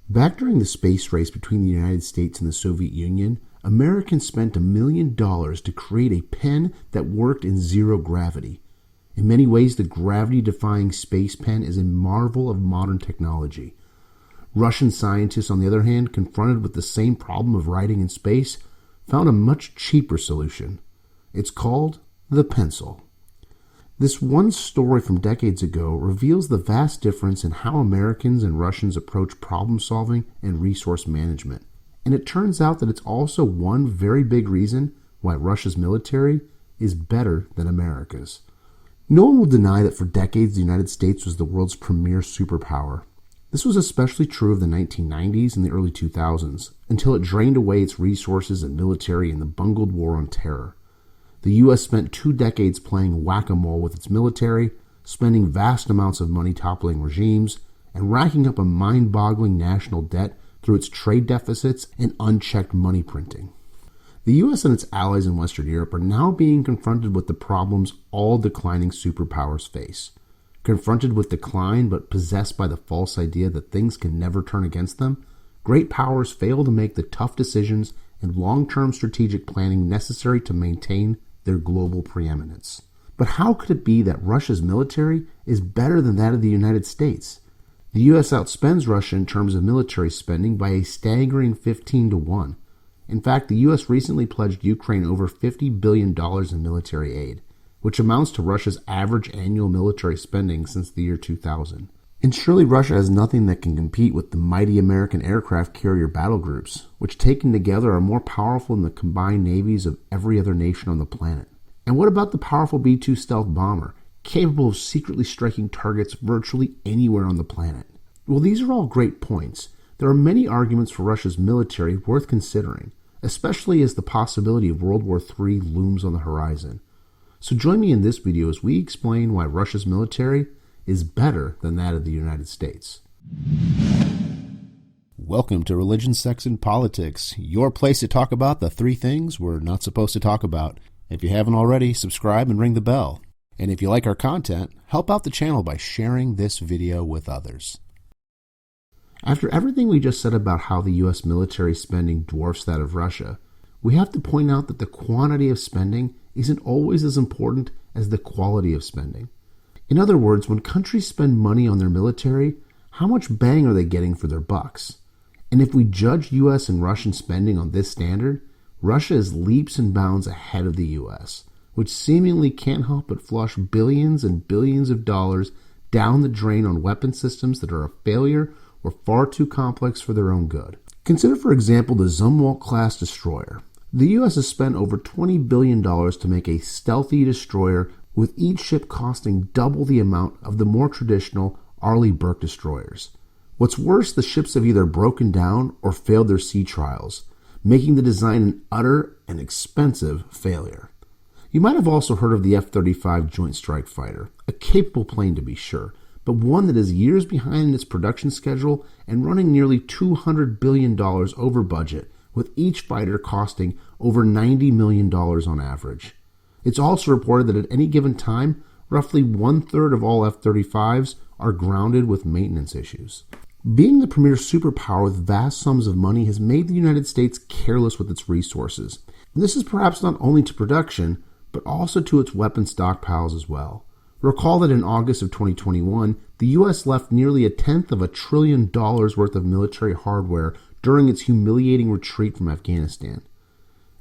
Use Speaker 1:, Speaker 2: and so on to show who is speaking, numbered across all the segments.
Speaker 1: Back during the space race between the United States and the Soviet Union, Americans spent $1 million to create a pen that worked in zero gravity. In many ways, the gravity-defying space pen is a marvel of modern technology. Russian scientists, on the other hand, confronted with the same problem of writing in space, found a much cheaper solution. It's called the pencil. This one story from decades ago reveals the vast difference in how Americans and Russians approach problem solving and resource management. And it turns out that it's also one very big reason why Russia's military is better than America's. No one will deny that for decades the United States was the world's premier superpower. This was especially true of the 1990s and the early 2000s, until it drained away its resources and military in the bungled war on terror. The U.S. spent 2 decades playing whack-a-mole with its military, spending vast amounts of money toppling regimes, and racking up a mind-boggling national debt through its trade deficits and unchecked money printing. The U.S. and its allies in Western Europe are now being confronted with the problems all declining superpowers face. Confronted with decline but possessed by the false idea that things can never turn against them, great powers fail to make the tough decisions and long-term strategic planning necessary to maintain their global preeminence. But how could it be that Russia's military is better than that of the United States? The U.S. outspends Russia in terms of military spending by a staggering 15-1. In fact, the U.S. recently pledged Ukraine over $50 billion in military aid, which amounts to Russia's average annual military spending since the year 2000. And surely Russia has nothing that can compete with the mighty American aircraft carrier battle groups, which taken together are more powerful than the combined navies of every other nation on the planet. And what about the powerful B-2 stealth bomber, capable of secretly striking targets virtually anywhere on the planet? Well, these are all great points. There are many arguments for Russia's military worth considering, especially as the possibility of World War III looms on the horizon. So join me in this video as we explain why Russia's military is better than that of the United States. Welcome to Religion, Sex, and Politics, your place to talk about the 3 things we're not supposed to talk about. If you haven't already, subscribe and ring the bell. And if you like our content, help out the channel by sharing this video with others. After everything we just said about how the U.S. military spending dwarfs that of Russia, we have to point out that the quantity of spending isn't always as important as the quality of spending. In other words, when countries spend money on their military, how much bang are they getting for their bucks? And if we judge U.S. and Russian spending on this standard, Russia is leaps and bounds ahead of the U.S., which seemingly can't help but flush billions and billions of dollars down the drain on weapon systems that are a failure or far too complex for their own good. Consider, for example, the Zumwalt-class destroyer. The U.S. has spent over $20 billion to make a stealthy destroyer, with each ship costing double the amount of the more traditional Arleigh Burke destroyers. What's worse, the ships have either broken down or failed their sea trials, making the design an utter and expensive failure. You might have also heard of the F-35 Joint Strike Fighter, a capable plane to be sure, but one that is years behind in its production schedule and running nearly $200 billion over budget, with each fighter costing over $90 million on average. It's also reported that at any given time, roughly 1/3 of all F-35s are grounded with maintenance issues. Being the premier superpower with vast sums of money has made the United States careless with its resources. And this is perhaps not only to production, but also to its weapon stockpiles as well. Recall that in August of 2021, the U.S. left nearly $1/10 trillion worth of military hardware during its humiliating retreat from Afghanistan.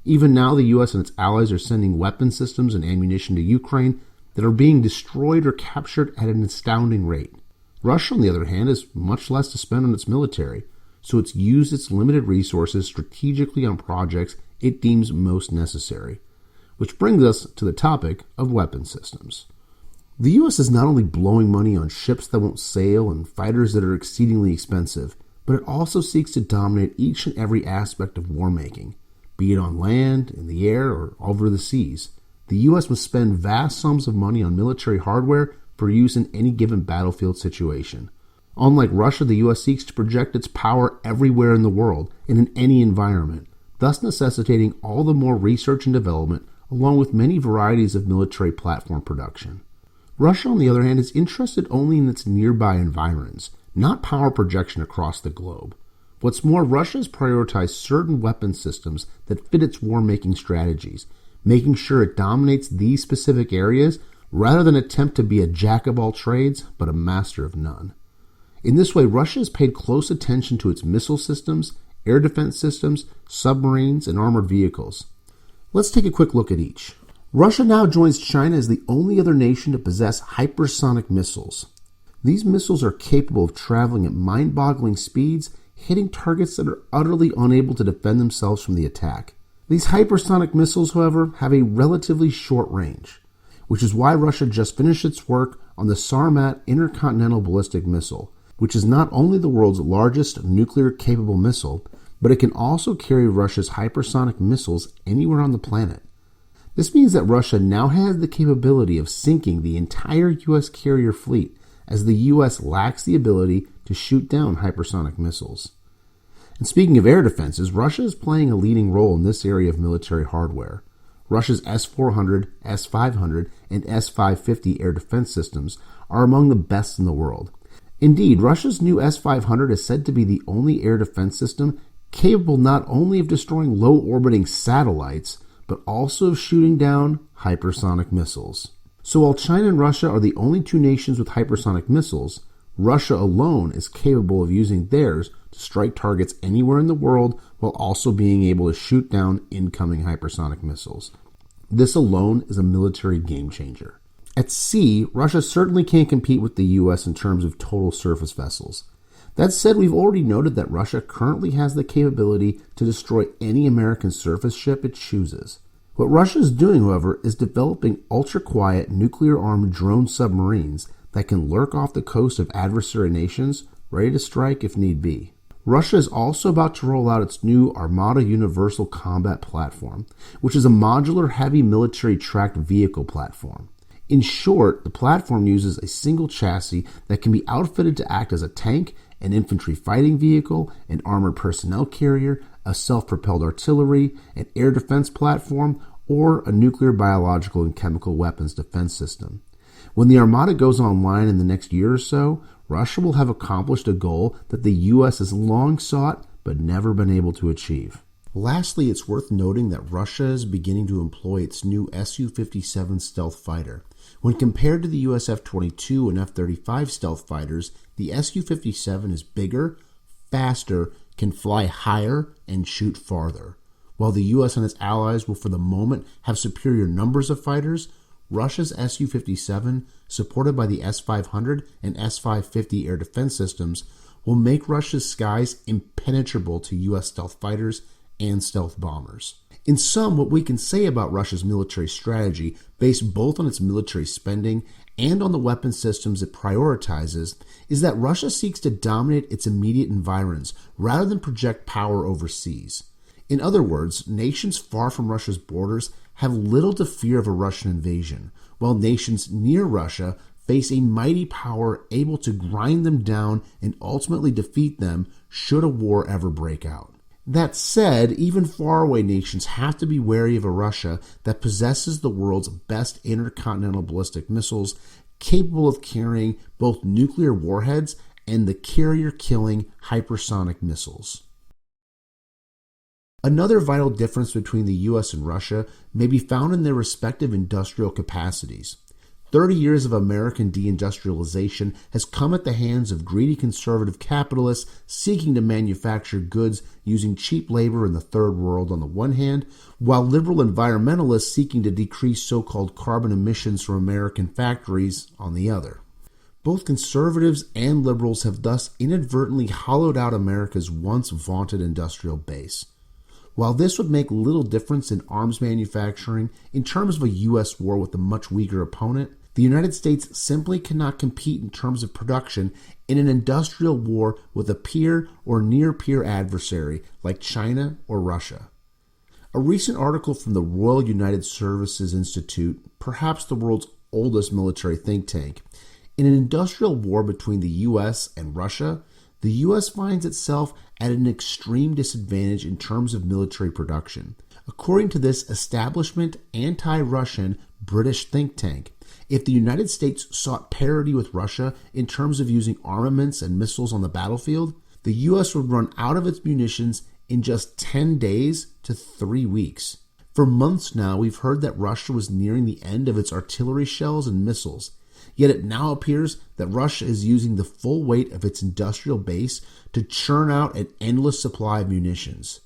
Speaker 1: Even now, the U.S. and its allies are sending weapon systems and ammunition to Ukraine that are being destroyed or captured at an astounding rate. Russia, on the other hand, has much less to spend on its military, so it's used its limited resources strategically on projects it deems most necessary. Which brings us to the topic of weapon systems. The U.S. is not only blowing money on ships that won't sail and fighters that are exceedingly expensive, but it also seeks to dominate each and every aspect of war making. Be it on land, in the air, or over the seas, the U.S. must spend vast sums of money on military hardware for use in any given battlefield situation. Unlike Russia, the U.S. seeks to project its power everywhere in the world and in any environment, thus necessitating all the more research and development, along with many varieties of military platform production. Russia, on the other hand, is interested only in its nearby environs, not power projection across the globe. What's more, Russia has prioritized certain weapon systems that fit its war-making strategies, making sure it dominates these specific areas rather than attempt to be a jack of all trades but a master of none. In this way, Russia has paid close attention to its missile systems, air defense systems, submarines, and armored vehicles. Let's take a quick look at each. Russia now joins China as the only other nation to possess hypersonic missiles. These missiles are capable of traveling at mind-boggling speeds, hitting targets that are utterly unable to defend themselves from the attack. These hypersonic missiles, however, have a relatively short range, which is why Russia just finished its work on the Sarmat intercontinental ballistic missile, which is not only the world's largest nuclear-capable missile, but it can also carry Russia's hypersonic missiles anywhere on the planet. This means that Russia now has the capability of sinking the entire U.S. carrier fleet, as the U.S. lacks the ability to shoot down hypersonic missiles. And speaking of air defenses, Russia is playing a leading role in this area of military hardware. Russia's S-400, S-500, and S-550 air defense systems are among the best in the world. Indeed, Russia's new S-500 is said to be the only air defense system capable not only of destroying low-orbiting satellites, but also of shooting down hypersonic missiles. So while China and Russia are the only two nations with hypersonic missiles, Russia alone is capable of using theirs to strike targets anywhere in the world while also being able to shoot down incoming hypersonic missiles. This alone is a military game changer. At sea, Russia certainly can't compete with the U.S. in terms of total surface vessels. That said, we've already noted that Russia currently has the capability to destroy any American surface ship it chooses. What Russia is doing, however, is developing ultra-quiet nuclear-armed drone submarines that can lurk off the coast of adversary nations, ready to strike if need be. Russia is also about to roll out its new Armata Universal Combat Platform, which is a modular heavy military tracked vehicle platform. In short, the platform uses a single chassis that can be outfitted to act as a tank, an infantry fighting vehicle, an armored personnel carrier, a self-propelled artillery, an air defense platform, or a nuclear, biological, and chemical weapons defense system. When the Armada goes online in the next year or so, Russia will have accomplished a goal that the U.S. has long sought but never been able to achieve. Lastly, it's worth noting that Russia is beginning to employ its new Su-57 stealth fighter. When compared to the US F-22 and F-35 stealth fighters, the Su-57 is bigger, faster, can fly higher, and shoot farther. While the US and its allies will for the moment have superior numbers of fighters, Russia's Su-57, supported by the S-500 and S-550 air defense systems, will make Russia's skies impenetrable to US stealth fighters and stealth bombers. In sum, what we can say about Russia's military strategy, based both on its military spending and on the weapon systems it prioritizes, is that Russia seeks to dominate its immediate environs rather than project power overseas. In other words, nations far from Russia's borders have little to fear of a Russian invasion, while nations near Russia face a mighty power able to grind them down and ultimately defeat them should a war ever break out. That said, even faraway nations have to be wary of a Russia that possesses the world's best intercontinental ballistic missiles, capable of carrying both nuclear warheads and the carrier-killing hypersonic missiles. Another vital difference between the US and Russia may be found in their respective industrial capacities. 30 years of American deindustrialization has come at the hands of greedy conservative capitalists seeking to manufacture goods using cheap labor in the third world on the one hand, while liberal environmentalists seeking to decrease so-called carbon emissions from American factories on the other. Both conservatives and liberals have thus inadvertently hollowed out America's once vaunted industrial base. While this would make little difference in arms manufacturing in terms of a U.S. war with a much weaker opponent, the United States simply cannot compete in terms of production in an industrial war with a peer or near-peer adversary like China or Russia. A recent article from the Royal United Services Institute, perhaps the world's oldest military think tank, in an industrial war between the U.S. and Russia, the U.S. finds itself at an extreme disadvantage in terms of military production. According to this establishment anti-Russian British think tank, if the United States sought parity with Russia in terms of using armaments and missiles on the battlefield, the U.S. would run out of its munitions in just 10 days to 3 weeks. For months now, we've heard that Russia was nearing the end of its artillery shells and missiles. Yet it now appears that Russia is using the full weight of its industrial base to churn out an endless supply of munitions.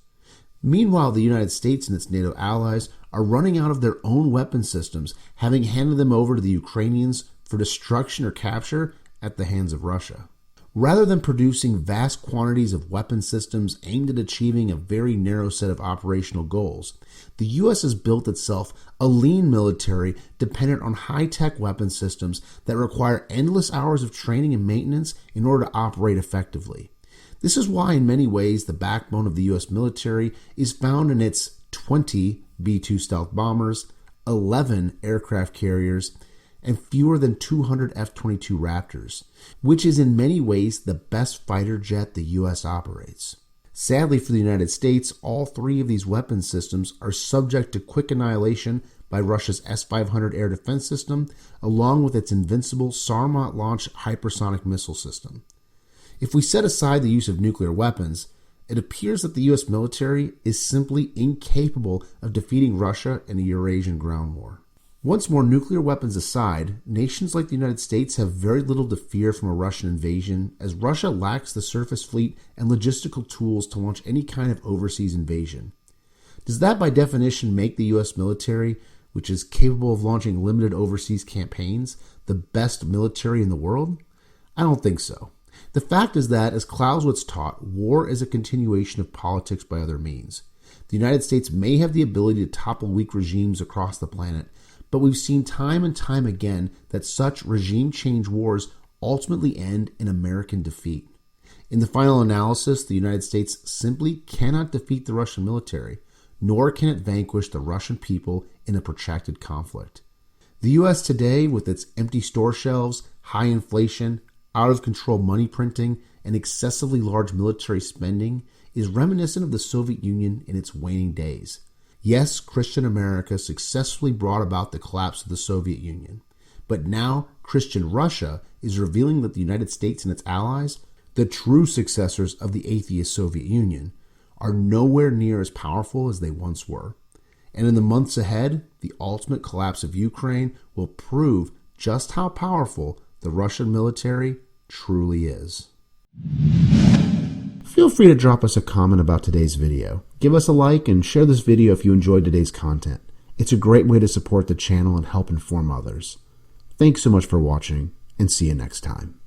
Speaker 1: Meanwhile, the United States and its NATO allies are running out of their own weapon systems, having handed them over to the Ukrainians for destruction or capture at the hands of Russia. Rather than producing vast quantities of weapon systems aimed at achieving a very narrow set of operational goals, the U.S. has built itself a lean military dependent on high-tech weapon systems that require endless hours of training and maintenance in order to operate effectively. This is why, in many ways, the backbone of the U.S. military is found in its 20 B-2 stealth bombers, 11 aircraft carriers, and fewer than 200 F-22 Raptors, which is in many ways the best fighter jet the U.S. operates. Sadly for the United States, all three of these weapon systems are subject to quick annihilation by Russia's S-500 air defense system, along with its invincible Sarmat-launched hypersonic missile system. If we set aside the use of nuclear weapons, it appears that the U.S. military is simply incapable of defeating Russia in a Eurasian ground war. Once more, nuclear weapons aside, nations like the United States have very little to fear from a Russian invasion, as Russia lacks the surface fleet and logistical tools to launch any kind of overseas invasion. Does that by definition make the U.S. military, which is capable of launching limited overseas campaigns, the best military in the world? I don't think so. The fact is that, as Clausewitz taught, war is a continuation of politics by other means. The United States may have the ability to topple weak regimes across the planet, but we've seen time and time again that such regime change wars ultimately end in American defeat. In the final analysis, the United States simply cannot defeat the Russian military, nor can it vanquish the Russian people in a protracted conflict. The U.S. today, with its empty store shelves, high inflation, out-of-control money printing, and excessively large military spending, is reminiscent of the Soviet Union in its waning days. Yes, Christian America successfully brought about the collapse of the Soviet Union, but now Christian Russia is revealing that the United States and its allies, the true successors of the atheist Soviet Union, are nowhere near as powerful as they once were. And in the months ahead, the ultimate collapse of Ukraine will prove just how powerful the Russian military truly is. Feel free to drop us a comment about today's video. Give us a like and share this video if you enjoyed today's content. It's a great way to support the channel and help inform others. Thanks so much for watching, and see you next time.